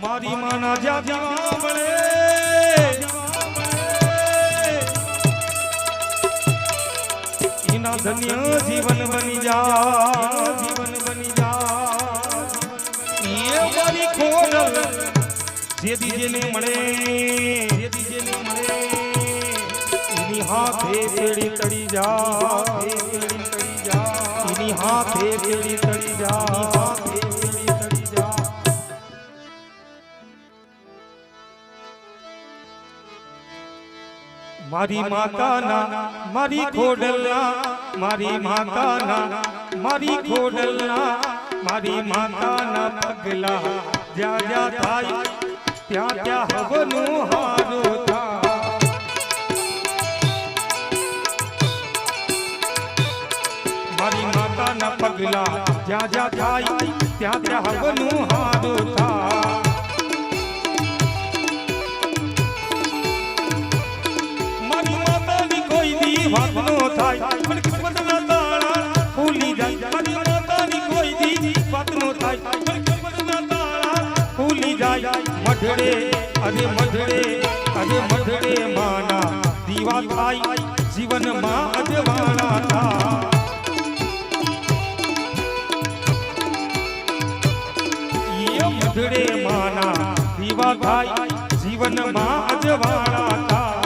મારી માના જ્યાં મળે એના ધન્ય જીવન બની જા જીવન બની જા એ મારી ખોડલ જેદી જેને મળે એની હાથે તેડી તડી જા એની હાથે તેડી તડી જા મારી માતાના મારી ખોડલના મારી માતાના મારી ખોડલના મારી માતાના પગલા જ્યાં જ્યાં થાય ત્યાં ત્યાં હવનું હારું થાય મારી માતાના પગલા જ્યાં જ્યાં થાય ત્યાં ત્યાં હવનું હારું થાય વાત નો થાય પણ કિસ્મતના તાળા ખુલી જાય મારી માતાની કોઈ દી વાત નો થાય પણ કિસ્મતના તાળા ખુલી જાય મઢડે મઢડે માના દીવા થાય જીવનમાં અજવાળા થાય એ મઢડે માના દીવા થાય જીવનમાં અજવાળા થાય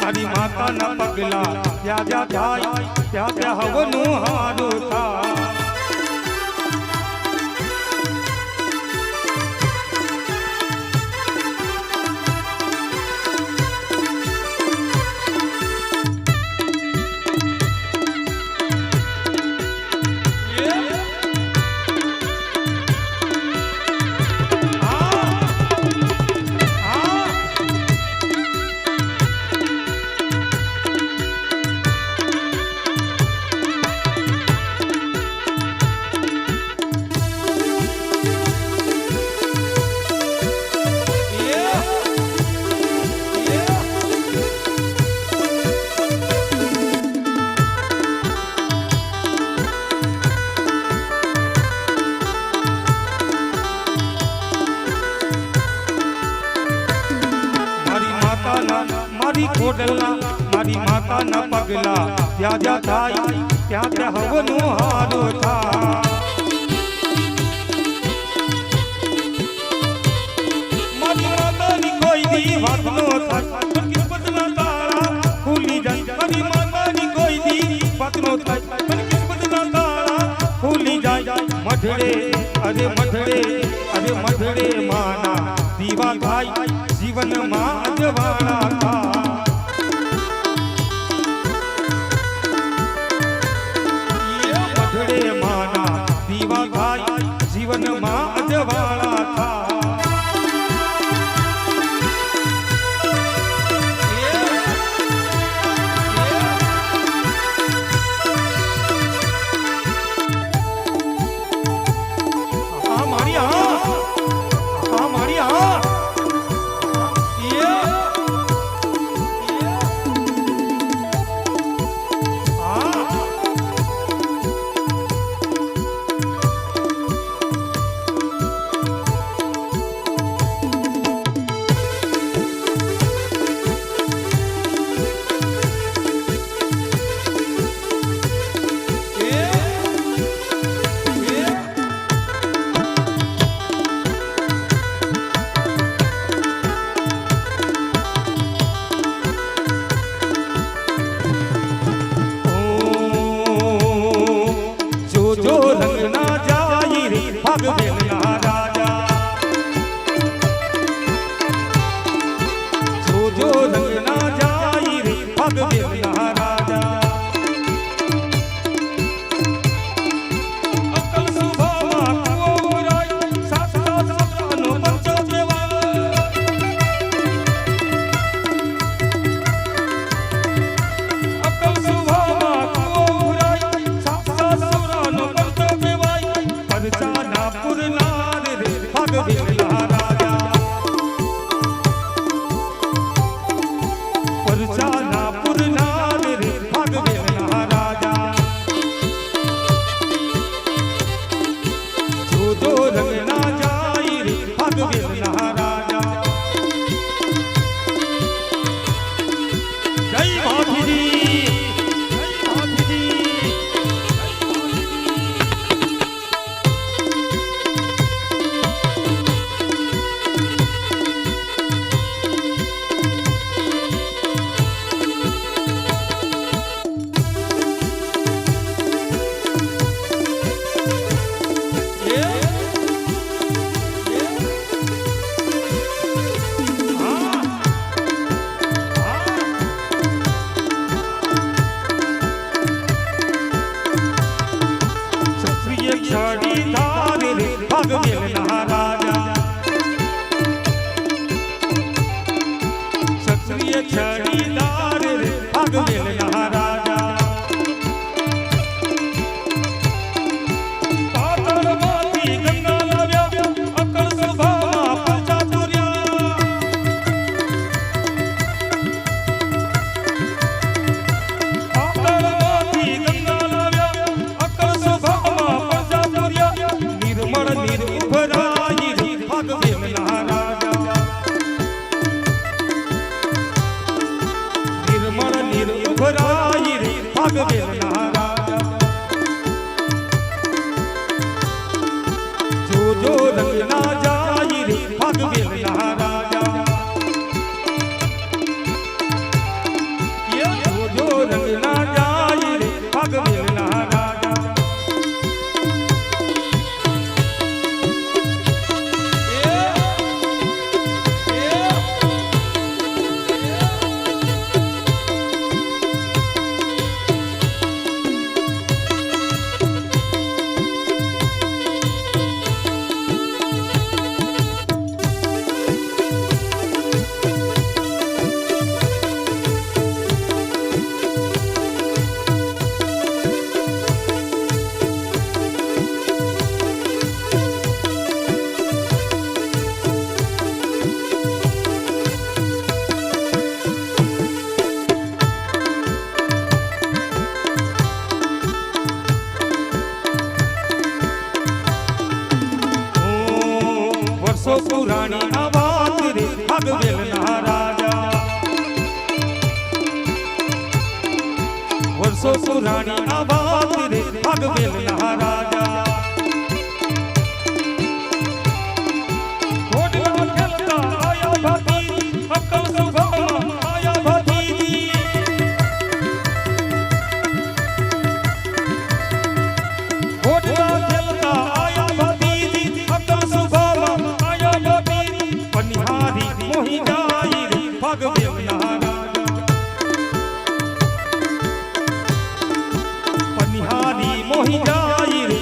મારી માતાના પગલા ત્યાં જ્યાં થાય ત્યાં ત્યાં હવનું હારું થાય મારી ખોડલના મારી માતાના પગલા ત્યાં જ્યાં થાય ત્યાં ત્યાં હવનું હારું થાય મારી માતાની કોઈ દી વાત નો થાય પણ કિસ્મતના તાળા ખુલી જાય મારી માતાની કોઈ દી વાત નો થાય પણ કિસ્મતના તાળા ખુલી જાય મઢડે માના દીવા થાય જીવનમાં અજવાળા થાય મઢડે માના દીવા થાય જીવનમાં અજવાળા થાય જોજો રંગ ના જાય રે ભાગવેલ ના રાજા જોજો રંગ ના જાય રે ભાગવેલ ના રાજા અકલ સુભામાં કુવો ઉરાય સાસરા સસરાનો પંચો દેવાય અકલ સુભામાં કુવો ઉરાય સાસરા સસરાનો પંચો દેવાય પરચાના પુરનાર રે ભાગવેલ ના રાજા પરચાના પુરનાર રે ભાગવેલ ના રાજા જોજો રંગ ના જાય રે ભાગવેલ ના રાજા જય ભાભીજી જય ભાભીજી ક્ષત્રિય ક્ષણી ધારે રે ભાગવેલ ના રાજા ક્ષત્રિય ક્ષણી ધારે રે ભાગવેલ ના રાજા પાતાળમાંથી ગંગા લાવ્યા અકળ સભામાં પ્રજા પૂર્યા પાતાળમાંથી ગંગા લાવ્યા અકળ સભામાં પ્રજા પૂર્યા નિર્મળ નિર્ભરાય રે ભાગવેલ ના રાજા નિર્મળ નિર્ભરાય રે ભાગવેલ ના રાજા જોજો રંગ ના જાય રે ભાગવેલ ના રાજા જોજો રંગ ના જાય રે ભાગવેલ ના રાજા વર્ષો પુરાણી આ વાત રે ભાગવેલ ના રાજા વર્ષો પુરાણી આ વાત રે ભાગવેલ ના રાજા ઘોડલા ખેલતા આયા ભાભી અકલ સભામાં આયા ભાભી ઘોડલા ખેલતા આયા ભાભી અકલ સભામાં આયા ભાભી પનિહારી મોહી જાય રે ભાગવેલ ના રાજા પનિહારી મોહી જાય રે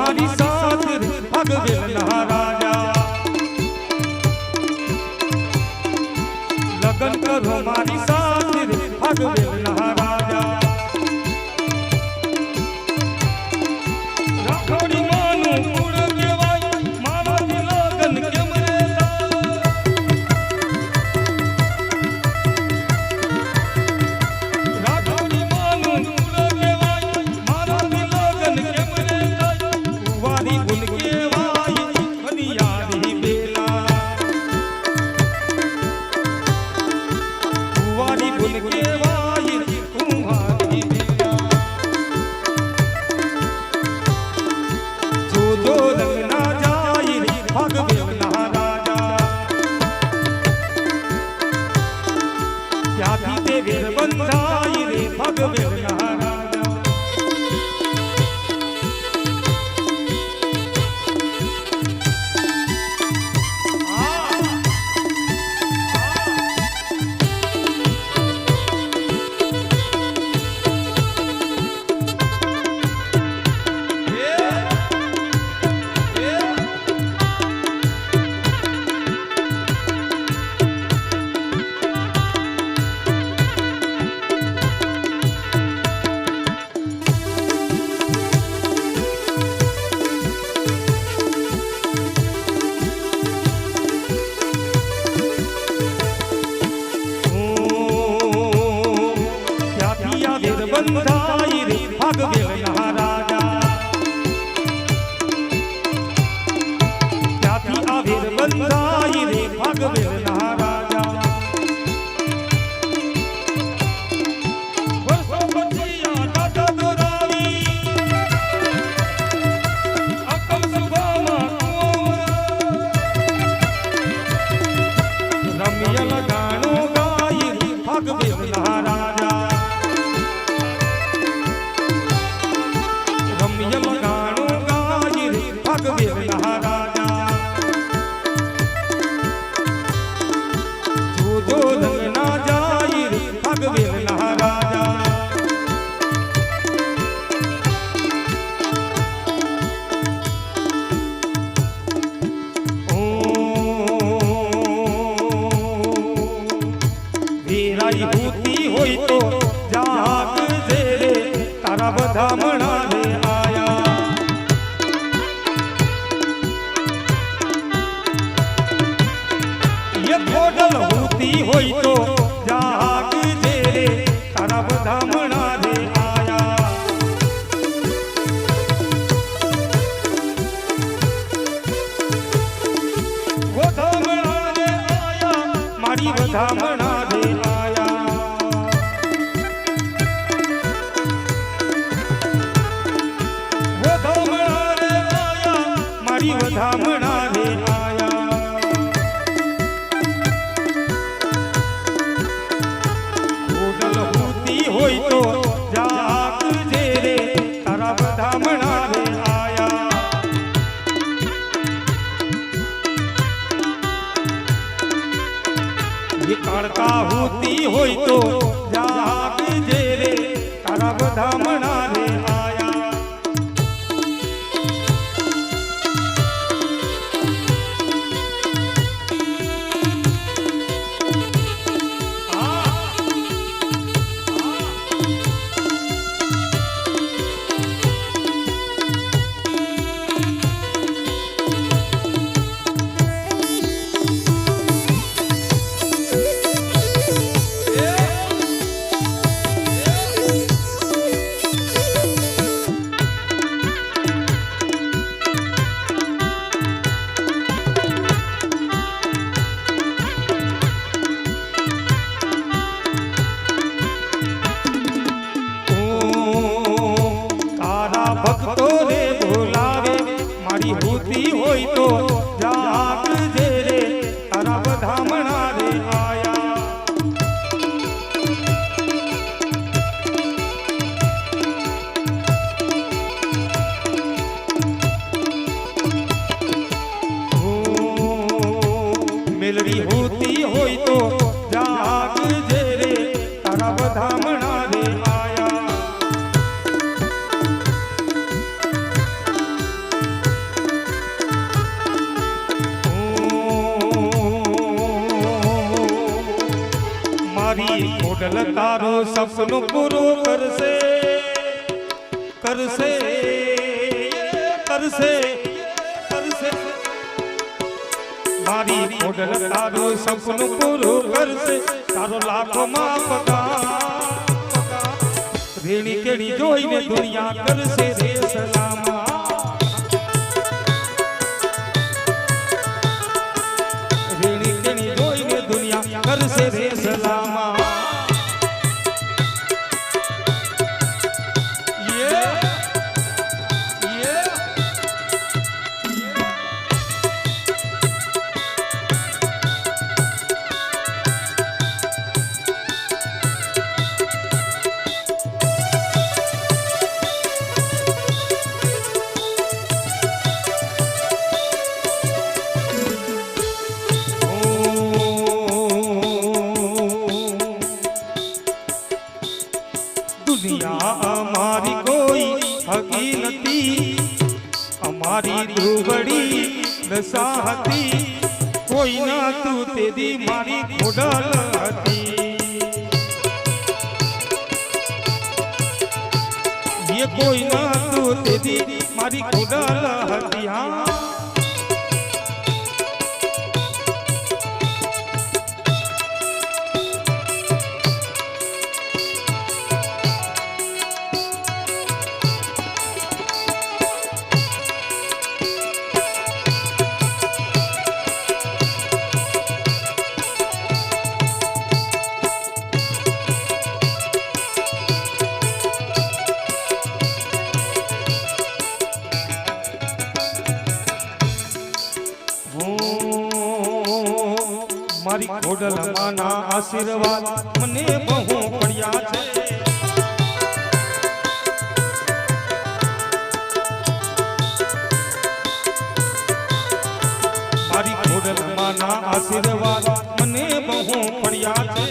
મારી સાથ રે ભાગવેલના રાજા લગન કરો મારી સાથ રે ભાગવેલના રાજા રાખોડી માનું કુળ કહેવાય મારાથી લગન કેમ રે રાખોડી માનું કુળ કહેવાય મારાથી લગન કેમ રે કુંવારી ગુણ કહેવાય કનિયારી બેલા કુંવારી ગુણ કહેવાય કુંવારી બેલા જો રંગના જાય રે ભાગવેલના રાજા ત્યાંથી તે વેર બંધાય રે ભાગવેલના રાજા ત્યાંથી આ વેર બંધાય રે ભાગવેલના રાજા ત્યાંથી આ વેર બંધાય રે ભાગવેલના રાજા વર્ષો પછી આ દાદા દોરાવી અકલ સુભામાં રમ્યલ ગાણો ગાય રે ભાગવેલના રાજા રમ્યલ ગાણો ગાય રે ભાગવેલના રાજા જો રંગના જાય રે ભાગવેલના રાજા વેરાઈ ભૂતી હોય તો જાગજે રે તારા વધામણા રે આયા એ ખોડલ ભૂતી હોય તો જાગજે રે તારા વધામણા રે આયા વધામણા રે આયા મારી વધામણા રે આયા વધામણા રે આયા મારી વધામણા રે આયા ખોડલ ભૂતી હોય તો જાગજે રે તારા વધામણા રે આયા એ કાળકા હોતી હોય તો જાગજે રે તારા વધામણા રે આયા ભક્તો રે બોલાવે મારી હોતી હોય તો જાગજે રે તારા વધામણા રે આયા મેલડી હોતી હોય તો જાગજે રે તારા વધામણા રે આયા મારી ખોડલ તારો સપનું પૂરું કરશે કરશે કરશે કરશે મારી ખોડલ તારો સપનું પૂરું કરશે તારો લાખોમાં પગાર રેણી કેણી જોઈને દુનિયા કરશે રે સલામા રેણી કેણી જોઈને દુનિયા કરશે રે સલામા दुनिया हमारी कोई हकी नती हमारी दुबड़ी दशा हती कोई ना तू तेरी मारी खोडल हती ये कोई ना तू तेरी मारी खोडल हती हाँ મારી ખોડલ માના આશીર્વાદ મને બહુ પડ્યા છે મારી ખોડલ માના આશીર્વાદ મને બહુ પડ્યા છે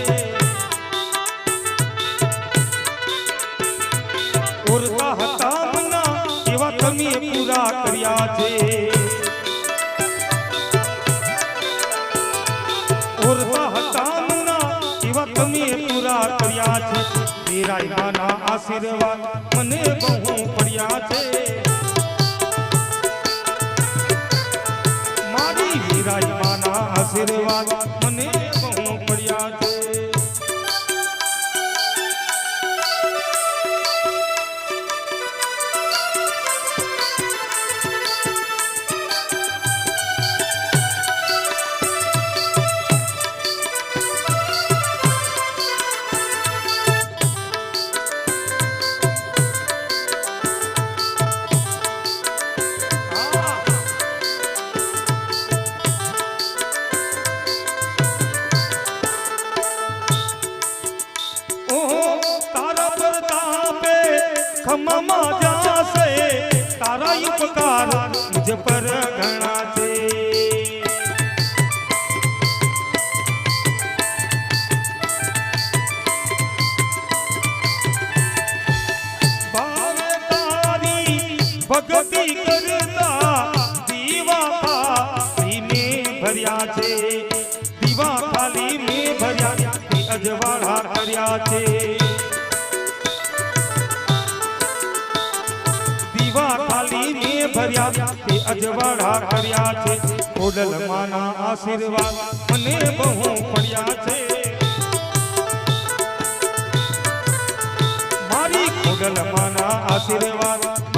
ઓરતા હતા મના એવા તમે પૂરા કર્યા છે ઓરતા હતા મના એવા તમે પૂરા કર્યા છે તેરા માના આશીર્વાદ મને બહુ પડ્યા છે મારી વીરાઈ માના આશીર્વાદ મને બહુ પડ્યા છે ખમા જાશે તારા ઉપકાર મુझ પર ઘણા છે ભાવે તારી ભક્તિ કરતા દીવા ખાલી મેં ભર્યા છે દીવા ખાલી મેં ભર્યા અજવાળા કર્યા છે ખાલી મેં ભર્યા તે અજવાળા કર્યા છે ખોડલ માના આશીર્વાદ મને બહુ પડ્યા છે મારી ખોડલ માના આશીર્વાદ